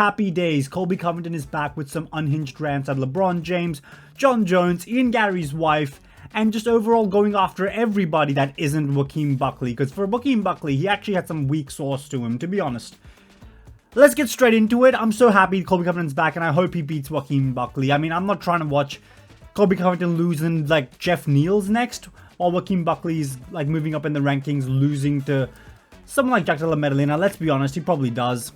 Happy days, Colby Covington is back with some unhinged rants at LeBron James, Jon Jones, Ian Garry's wife, and just overall going after everybody that isn't Joaquin Buckley, because for Joaquin Buckley, he actually had some weak sauce to him, to be honest. Let's get straight into it. I'm so happy Colby Covington's back, and I hope he beats Joaquin Buckley. I mean, I'm not trying to watch Colby Covington losing like Jeff Neal's next, while Joaquin Buckley's like moving up in the rankings, losing to someone like Jack Della Maddalena. Let's be honest, he probably does.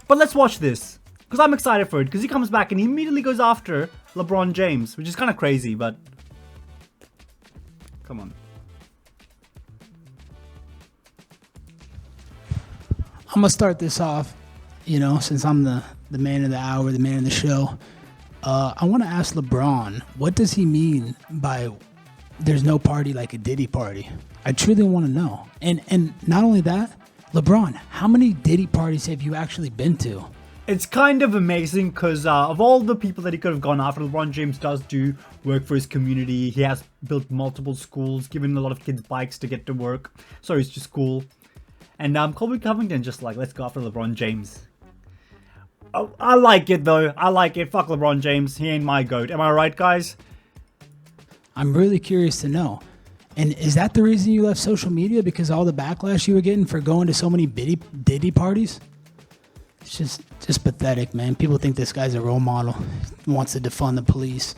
But let's watch this, because I'm excited for it, because he comes back and he immediately goes after LeBron James, which is kind of crazy, but come on. I'm going to start this off, you know, since I'm the man of the hour, the man of the show. I want to ask LeBron, what does he mean by there's no party like a Diddy party? I truly want to know. And not only that, LeBron, how many Diddy parties have you actually been to? It's kind of amazing because of all the people that he could have gone after, LeBron James does do work for his community. He has built multiple schools, given a lot of kids bikes to get to work. Sorry, it's to school. And Colby Covington just like, let's go after LeBron James. Oh, I like it though. I like it. Fuck LeBron James. He ain't my GOAT. Am I right, guys? I'm really curious to know. And is that the reason you left social media? Because all the backlash you were getting for going to so many Diddy parties? It's just pathetic, man. People think this guy's a role model. He wants to defund the police.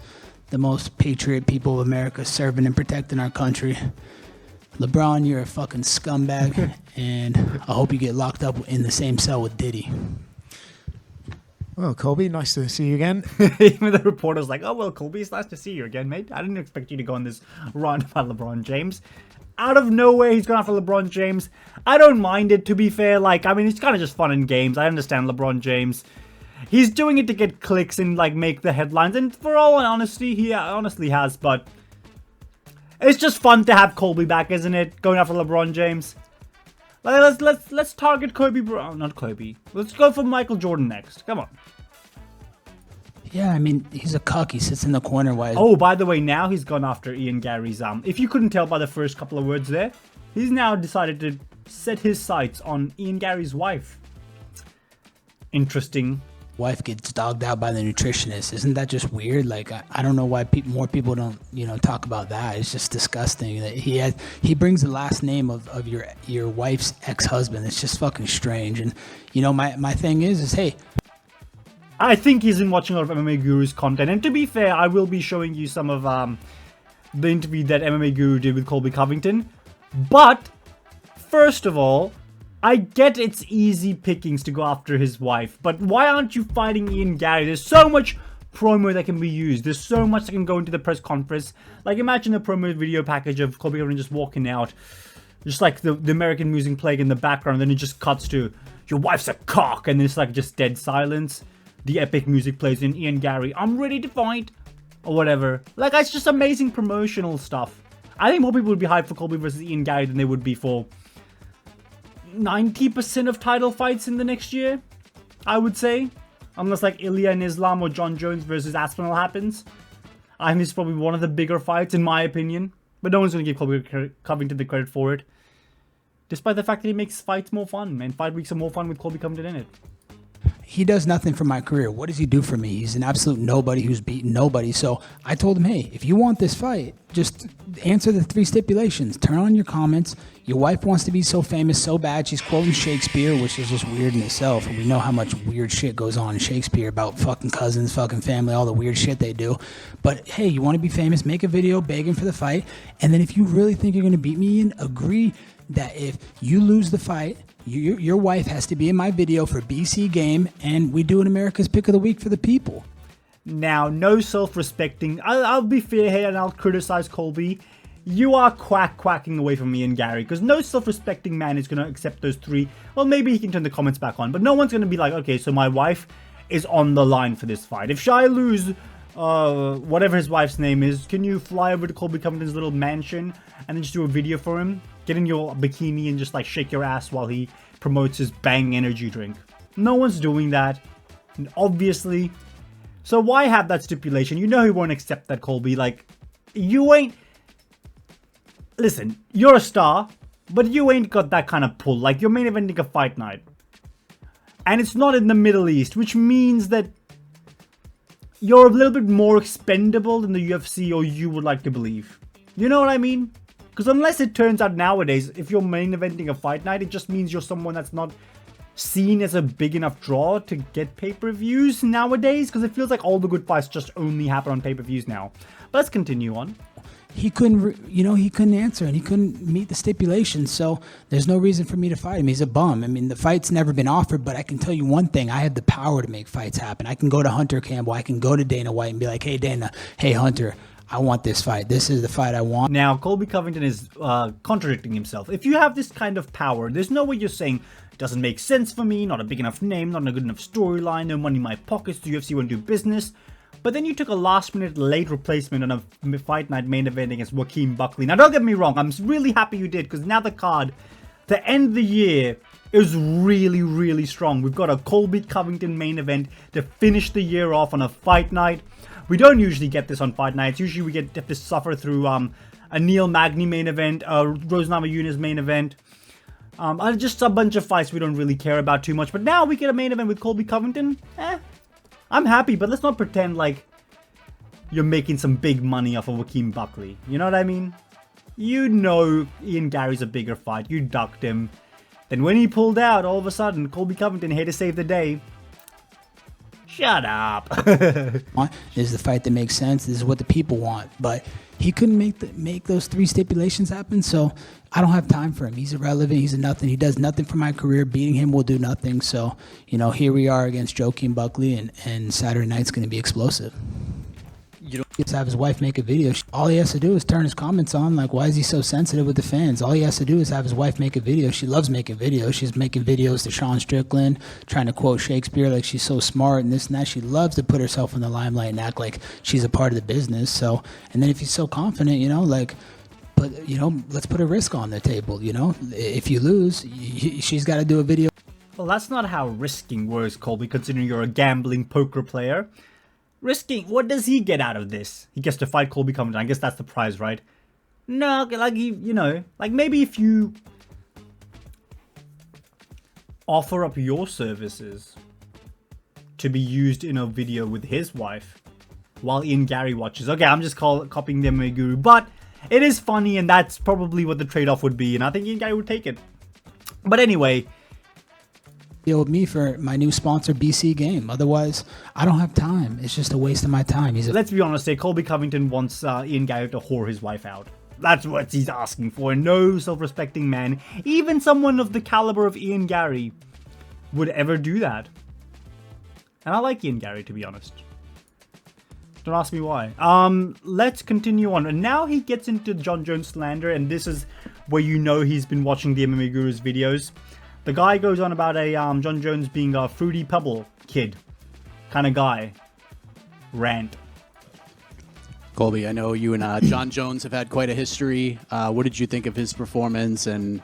The most patriot people of America serving and protecting our country. LeBron, you're a fucking scumbag. And I hope you get locked up in the same cell with Diddy. Well, Colby, nice to see you again. Even the reporter's like, oh, well, Colby, it's nice to see you again, mate. I didn't expect you to go on this run about LeBron James. Out of nowhere, he's going after LeBron James. I don't mind it, to be fair. Like, I mean, it's kind of just fun in games. I understand LeBron James. He's doing it to get clicks and, like, make the headlines. And for all honesty, he honestly has. But it's just fun to have Colby back, isn't it? Going after LeBron James. Let's target Kobe Bryant. Not Kobe. Let's go for Michael Jordan next. Come on. Yeah, I mean, he's a cuck. He sits in the corner while... Oh, by the way, now he's gone after Ian Garry's... If you couldn't tell by the first couple of words there, he's now decided to set his sights on Ian Garry's wife. Interesting. Wife gets dogged out by the nutritionist. Isn't that just weird? Like, I don't know why more people don't, you know, talk about that. It's just disgusting that he brings the last name of your wife's ex-husband. It's just fucking strange. And, you know, my thing is hey... I think he's been watching a lot of MMA Guru's content. And to be fair, I will be showing you some of the interview that MMA Guru did with Colby Covington. But, first of all, I get it's easy pickings to go after his wife. But why aren't you fighting Ian Garry? There's so much promo that can be used. There's so much that can go into the press conference. Like, imagine a promo video package of Colby Covington just walking out. Just like the American music playing in the background. Then it just cuts to, your wife's a cock. And then it's like just dead silence. The epic music plays in Ian Garry, I'm ready to fight, or whatever. Like, it's just amazing promotional stuff. I think more people would be hyped for Colby versus Ian Garry than they would be for 90% of title fights in the next year, I would say. Unless like Ilya and Islam or Jon Jones versus Aspinall happens. I think it's probably one of the bigger fights in my opinion. But no one's going to give Colby Covington the credit for it. Despite the fact that he makes fights more fun, and fight weeks are more fun with Colby Covington in it. He does nothing for my career. What does he do for me? He's an absolute nobody who's beaten nobody. So I told him, hey, if you want this fight, just answer the 3 stipulations. Turn on your comments. Your wife wants to be so famous so bad. She's quoting Shakespeare, which is just weird in itself. And we know how much weird shit goes on in Shakespeare about fucking cousins, fucking family, all the weird shit they do. But hey, you want to be famous, make a video begging for the fight. And then if you really think you're going to beat me, Ian, agree that if you lose the fight, your wife has to be in my video for BC Game, and we do an America's Pick of the Week for the people. Now, no self-respecting. I'll be fair here and I'll criticize Colby. You are quacking away from me and Garry, because no self-respecting man is going to accept those 3. Well, maybe he can turn the comments back on, but no one's going to be like, okay, so my wife is on the line for this fight. If I lose, whatever his wife's name is, can you fly over to Colby Covington's little mansion and then just do a video for him? Get in your bikini and just like shake your ass while he promotes his Bang energy drink. No one's doing that, obviously. So why have that stipulation? You know he won't accept that, Colby. Like, you ain't... Listen, you're a star, but you ain't got that kind of pull. Like, you're main eventing a fight night. And it's not in the Middle East, which means that you're a little bit more expendable than the UFC or you would like to believe. You know what I mean? Because unless it turns out nowadays, if you're main eventing a fight night, it just means you're someone that's not seen as a big enough draw to get pay-per-views nowadays. Because it feels like all the good fights just only happen on pay-per-views now. But let's continue on. He couldn't, he couldn't answer and he couldn't meet the stipulations. So there's no reason for me to fight him. He's a bum. I mean, the fight's never been offered, but I can tell you one thing. I have the power to make fights happen. I can go to Hunter Campbell. I can go to Dana White and be like, hey, Dana, hey, Hunter, I want this fight. This is the fight I want. Now, Colby Covington is contradicting himself. If you have this kind of power, there's no way you're saying, doesn't make sense for me, not a big enough name, not a good enough storyline, no money in my pockets, the UFC won't do business. But then you took a last-minute late replacement on a fight night main event against Joaquin Buckley. Now, don't get me wrong. I'm really happy you did, because now the card, the end of the year, is really, really strong. We've got a Colby Covington main event to finish the year off on a fight night. We don't usually get this on fight nights. Usually we have to suffer through a Neil Magny main event, a Rose Namajunas main event. Just a bunch of fights we don't really care about too much. But now we get a main event with Colby Covington. I'm happy, but let's not pretend like you're making some big money off of Joaquin Buckley. You know what I mean? You know Ian Garry's a bigger fight. You ducked him. Then when he pulled out, all of a sudden, Colby Covington here to save the day. Shut up. This is the fight that makes sense. This is what the people want. But he couldn't make those three stipulations happen, so I don't have time for him. He's irrelevant. He's a nothing. He does nothing for my career. Beating him will do nothing. So, here we are against Joaquin Buckley, and Saturday night's going to be explosive. You don't get to have his wife make a video. All he has to do is turn his comments on. Like, why is he so sensitive with the fans? All he has to do is have his wife make a video. She loves making videos. She's making videos to Sean Strickland, trying to quote Shakespeare like she's so smart and this and that. She loves to put herself in the limelight and act like she's a part of the business. So, and then if he's so confident, let's put a risk on the table. If you lose, she's got to do a video. Well, that's not how risking works, Colby, considering you're a gambling poker player. Risking, what does he get out of this? He gets to fight Colby Covington. I guess that's the prize, right? No, like maybe if you offer up your services to be used in a video with his wife while Ian Garry watches. Okay, I'm just copying the MMA Guru, but it is funny, and that's probably what the trade-off would be, and I think Ian Garry would take it. But anyway, with me for my new sponsor, BC Game. Otherwise, I don't have time. It's just a waste of my time. Let's be honest here. Colby Covington wants Ian Garry to whore his wife out. That's what he's asking for. No self-respecting man, even someone of the caliber of Ian Garry, would ever do that. And I like Ian Garry, to be honest. Don't ask me why. Let's continue on. And now he gets into Jon Jones Slander, and this is where he's been watching the MMA Guru's videos. The guy goes on about a Jon Jones being a fruity pebble kid kind of guy. Rant. Colby, I know you and Jon Jones have had quite a history. What did you think of his performance and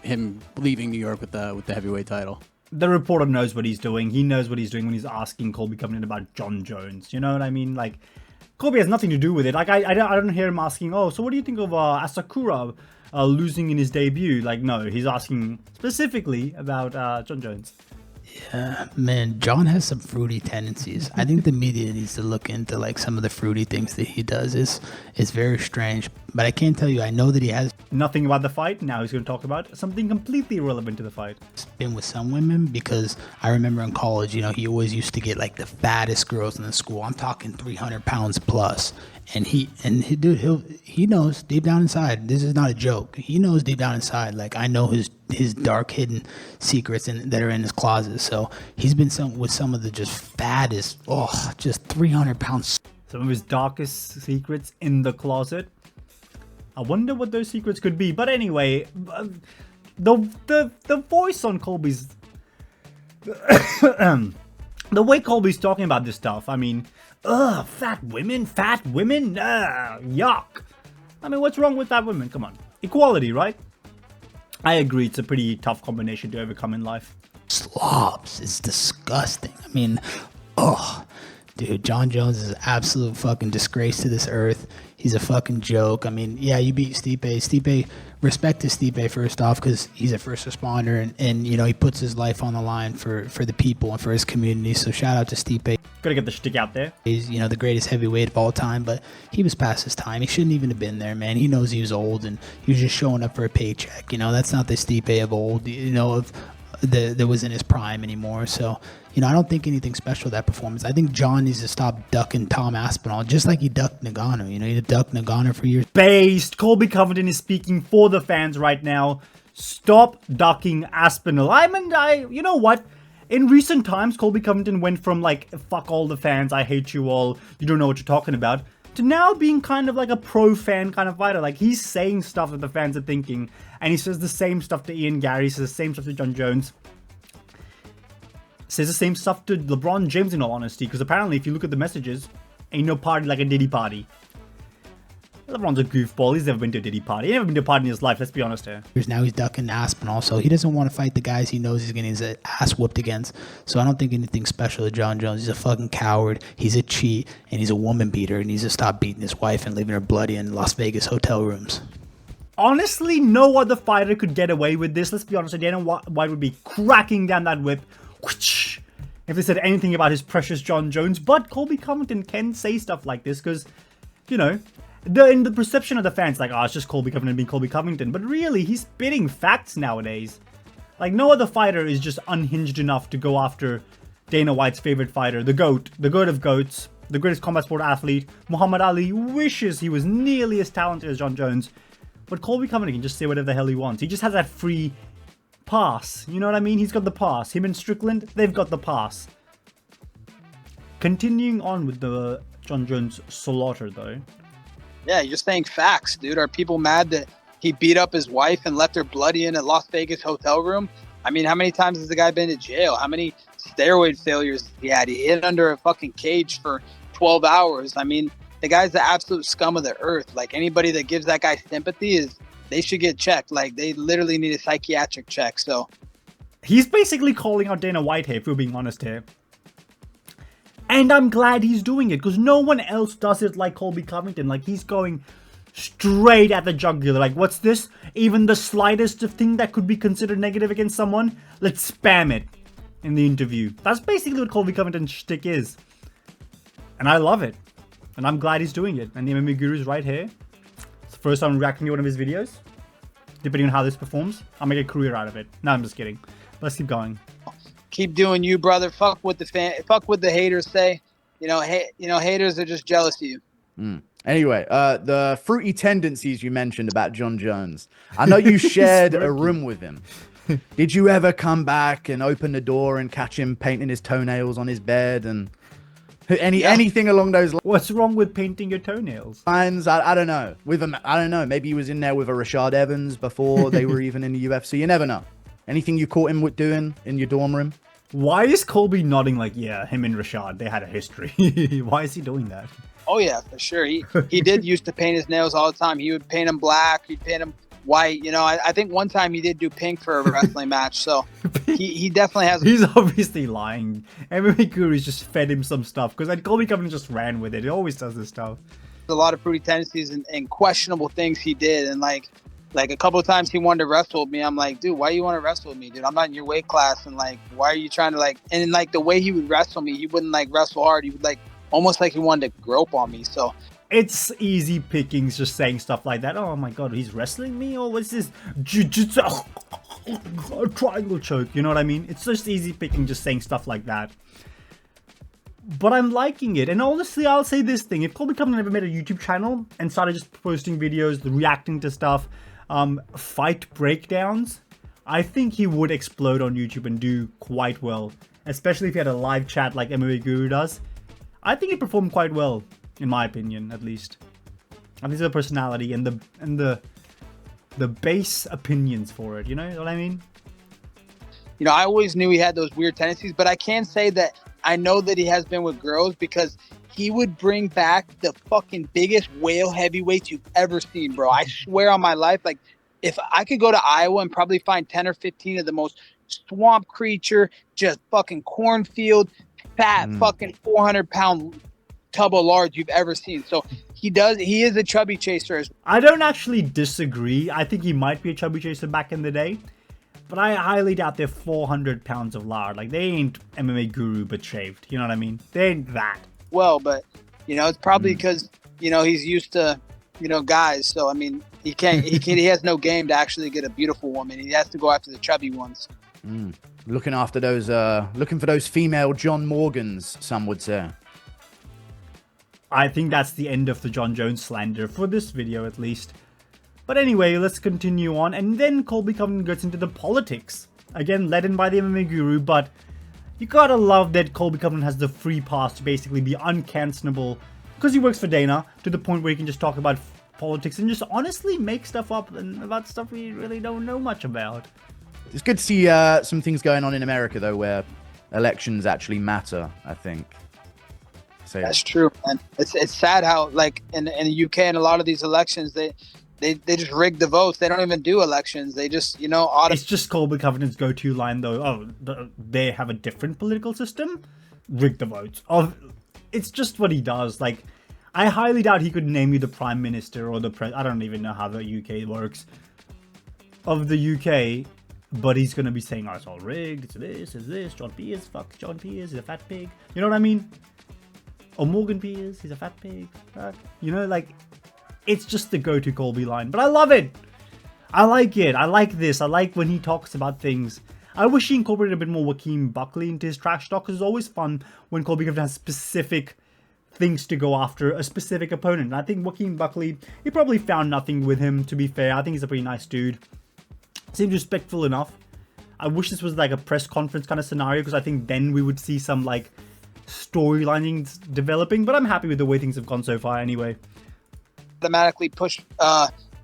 him leaving New York with the heavyweight title? The reporter knows what he's doing. He knows what he's doing when he's asking Colby Covington about Jon Jones. You know what I mean? Like, Colby has nothing to do with it. Like, I don't hear him asking, oh, so what do you think of Asakura losing in his debut? Like, no, he's asking specifically about Jon Jones. Yeah, man, Jon has some fruity tendencies. I think the media needs to look into like some of the fruity things that he does. It's very strange. But I can't tell you, I know that he has nothing about the fight. Now he's going to talk about something completely irrelevant to the fight. Been with some women, because I remember in college, he always used to get like the fattest girls in the school. I'm talking 300 pounds plus. And he knows deep down inside, this is not a joke. He knows deep down inside, like, I know his dark hidden secrets that are in his closet. So he's been with some of the just fattest, just 300 pounds. Some of his darkest secrets in the closet. I wonder what those secrets could be. But anyway, the voice on Colby's, the way Colby's talking about this stuff, I mean, fat women, yuck. I mean, what's wrong with fat women? Come on. Equality, right? I agree, it's a pretty tough combination to overcome in life. Slobs, it's disgusting. I mean, Dude, Jon Jones is an absolute fucking disgrace to this earth. He's a fucking joke. I mean, yeah, you beat Stipe. Stipe, respect to Stipe first off, because he's a first responder and you know, he puts his life on the line for the people and for his community. So shout out to Stipe. Gotta get the shtick out there. He's, you know, the greatest heavyweight of all time, but he was past his time. He shouldn't even have been there, man. He knows he was old and he was just showing up for a paycheck. You know, that's not the Stipe of old, you know, of that was in his prime anymore. So, you know, I don't think anything special that performance. I think Jon needs to stop ducking Tom Aspinall, just like he ducked Nagano. You know, he ducked Nagano for years. Based. Colby Covington is speaking for the fans right now. Stop ducking Aspinall. You know what? In recent times, Colby Covington went from like, fuck all the fans, I hate you all, you don't know what you're talking about, to now being kind of like a pro-fan kind of fighter. Like, he's saying stuff that the fans are thinking, and he says the same stuff to Ian Garry, says the same stuff to Jon Jones, says the same stuff to LeBron James, in all honesty, because apparently if you look at the messages, ain't no party like a Diddy party. LeBron's a goofball. He's never been to a Diddy party. He's never been to a party in his life, let's be honest here. Now he's ducking Aspinall, so he doesn't want to fight the guys he knows he's getting his ass whooped against. So I don't think anything special to Jon Jones. He's a fucking coward. He's a cheat, and he's a woman beater. He needs to stop beating his wife and leaving her bloody in Las Vegas hotel rooms. Honestly, no other fighter could get away with this. Let's be honest, Dana White would be cracking down that whip if they said anything about his precious Jon Jones. But Colby Covington can say stuff like this because, you know, in the perception of the fans, like, oh, it's just Colby Covington being Colby Covington. But really, he's spitting facts nowadays. Like, no other fighter is just unhinged enough to go after Dana White's favorite fighter, the GOAT of GOATs, the greatest combat sport athlete. Muhammad Ali wishes he was nearly as talented as Jon Jones. But Colby Covington can just say whatever the hell he wants. He just has that free pass. You know what I mean? He's got the pass. Him and Strickland, they've got the pass. Continuing on with the Jon Jones slaughter, though. Yeah, you're saying facts, dude. Are people mad that he beat up his wife and left her bloody in a Las Vegas hotel room? I mean, how many times has the guy been to jail? How many steroid failures he had? He hid under a fucking cage for 12 hours. I mean, the guy's the absolute scum of the earth. Like, anybody that gives that guy sympathy they should get checked. Like, they literally need a psychiatric check. So he's basically calling out Dana White here, if we're being honest here. And I'm glad he's doing it, because no one else does it like Colby Covington. Like, he's going straight at the jugular. Like, what's this? Even the slightest of thing that could be considered negative against someone? Let's spam it in the interview. That's basically what Colby Covington's shtick is. And I love it. And I'm glad he's doing it. And the MMA Guru's right here. It's the first time I'm reacting to one of his videos. Depending on how this performs, I'll make a career out of it. No, I'm just kidding. Let's keep going. keep doing you, brother. Fuck what the haters say. Haters are just jealous of you. Anyway, the fruity tendencies you mentioned about Jon Jones. I know you shared a room with him. Did you ever come back and open the door and catch him painting his toenails on his bed and anything along those lines? What's wrong with painting your toenails? I don't know. I don't know. Maybe he was in there with a Rashad Evans before they were even in the UFC. You never know. Anything you caught him with doing in your dorm room? Why is Colby nodding like, yeah, him and Rashad, they had a history? Why is he doing that? Oh, yeah, for sure. He did used to paint his nails all the time. He would paint them black. He'd paint them white. I think one time he did do pink for a wrestling match. So he definitely has. He's obviously lying. MMA Guru's just fed him some stuff because Colby Covington just ran with it. He always does this stuff. A lot of fruity tendencies and questionable things he did. And like a couple of times he wanted to wrestle with me. I'm like, dude, why you want to wrestle with me, dude? I'm not in your weight class. And why are you trying to and the way he would wrestle me, he wouldn't wrestle hard. He would almost like he wanted to grope on me. So it's easy pickings just saying stuff like that. Oh my god, he's wrestling me? Or what's this jiu-jitsu triangle choke? You know what I mean? It's just easy picking just saying stuff like that. But I'm liking it. And honestly, I'll say this thing. If Colby Covington ever made a YouTube channel and started just posting videos, reacting to stuff, fight breakdowns, I think he would explode on YouTube and do quite well. Especially if he had a live chat like MMA Guru does. I think he performed quite well, in my opinion, at least. And there's a personality and the base opinions for it. You know what I mean? I always knew he had those weird tendencies, but I can say that I know that he has been with girls because he would bring back the fucking biggest whale heavyweights you've ever seen, bro. I swear on my life, if I could go to Iowa and probably find 10 or 15 of the most swamp creature, just fucking cornfield, fat fucking 400-pound tub of lard you've ever seen. So he is a chubby chaser. I don't actually disagree. I think he might be a chubby chaser back in the day. But I highly doubt they're 400 pounds of lard. Like, they ain't MMA Guru but shaved. You know what I mean? They ain't that. Well, but, it's probably because, he's used to, guys. So, I mean, he has no game to actually get a beautiful woman. He has to go after the chubby ones. Looking after those, looking for those female John Morgans, some would say. I think that's the end of the Jon Jones slander for this video, at least. But anyway, let's continue on. And then Colby Covington gets into the politics. Again, led in by the MMA Guru, but you gotta love that Colby Covington has the free pass to basically be uncancelable because he works for Dana, to the point where he can just talk about politics and just honestly make stuff up and about stuff we really don't know much about. It's good to see some things going on in America, though, where elections actually matter, I think. So, that's true, man. It's sad how, like, in the UK and a lot of these elections, they just rig the votes. They don't even do elections. They just, It's just Colby Covington's go-to line, though. Oh, they have a different political system? Rig the votes. It's just what he does. Like, I highly doubt he could name you the Prime Minister or the I don't even know how the UK works. Of the UK, but he's going to be saying, oh, it's all rigged. It's this. John Piers. Fuck John Piers. He's a fat pig. You know what I mean? Or Morgan Piers. He's a fat pig. Like... It's just the go-to Colby line. But I love it. I like it. I like this. I like when he talks about things. I wish he incorporated a bit more Joaquin Buckley into his trash talk, because it's always fun when Colby Covington has specific things to go after a specific opponent. And I think Joaquin Buckley, he probably found nothing with him, to be fair. I think he's a pretty nice dude. Seems respectful enough. I wish this was like a press conference kind of scenario, because I think then we would see some like storylines developing. But I'm happy with the way things have gone so far anyway. Automatically push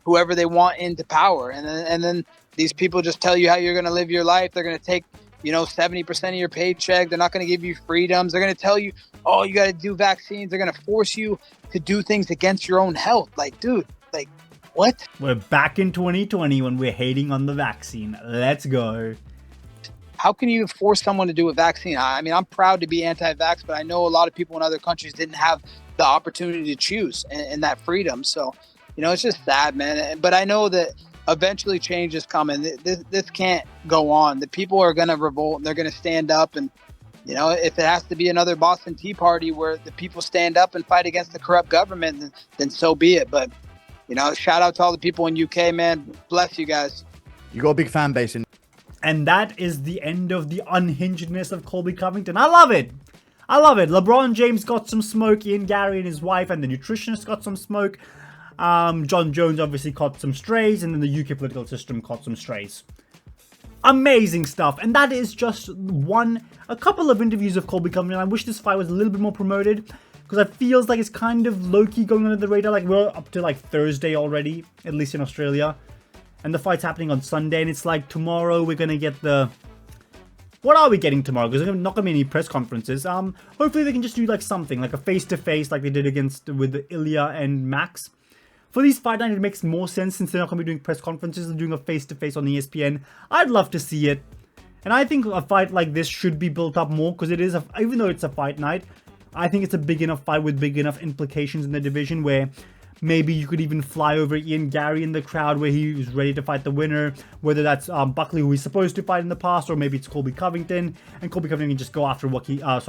whoever they want into power, and then these people just tell you how you're going to live your life. They're going to take 70% of your paycheck. They're not going to give you freedoms. They're going to tell you, oh, you got to do vaccines. They're going to force you to do things against your own health. Like, dude, like, what? We're back in 2020 when we're hating on the vaccine. Let's go. How can you force someone to do a vaccine? I mean, I'm proud to be anti-vax, but I know a lot of people in other countries didn't have the opportunity to choose and that freedom. So, it's just sad, man. But I know that eventually change is coming. This can't go on. The people are going to revolt, and they're going to stand up. And, if it has to be another Boston Tea Party where the people stand up and fight against the corrupt government, then so be it. But, shout out to all the people in UK, man. Bless you guys. You got a big fan base in. And that is the end of the unhingedness of Colby Covington. I love it. I love it. LeBron James got some smoke. Ian Garry and his wife and the nutritionist got some smoke. Jon Jones obviously caught some strays. And then the UK political system caught some strays. Amazing stuff. And that is just a couple of interviews of Colby Covington. I wish this fight was a little bit more promoted, because it feels like it's kind of low-key going under the radar. Like, we're up to like Thursday already, at least in Australia. And the fight's happening on Sunday, and it's like tomorrow we're going to get the... What are we getting tomorrow? Because there's not going to be any press conferences. Hopefully they can just do like something, like a face-to-face like they did with Ilya and Max. For these fight nights, it makes more sense since they're not going to be doing press conferences and doing a face-to-face on ESPN. I'd love to see it. And I think a fight like this should be built up more, because it is, even though it's a fight night, I think it's a big enough fight with big enough implications in the division where... Maybe you could even fly over Ian Garry in the crowd where he was ready to fight the winner. Whether that's Buckley, who he's supposed to fight in the past, or maybe it's Colby Covington. And Colby Covington can just go after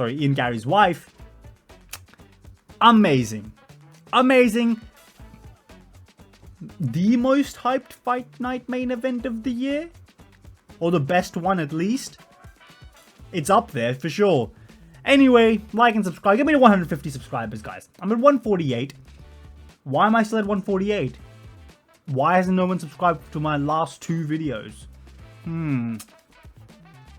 Ian Garry's wife. Amazing. Amazing. The most hyped fight night main event of the year? Or the best one at least? It's up there for sure. Anyway, like and subscribe. Get me to 150 subscribers, guys. I'm at 148. Why am I still at 148? Why hasn't no one subscribed to my last 2 videos?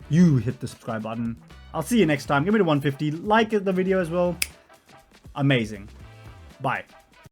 You hit the subscribe button. I'll see you next time. Give me to 150. Like the video as well. Amazing. Bye.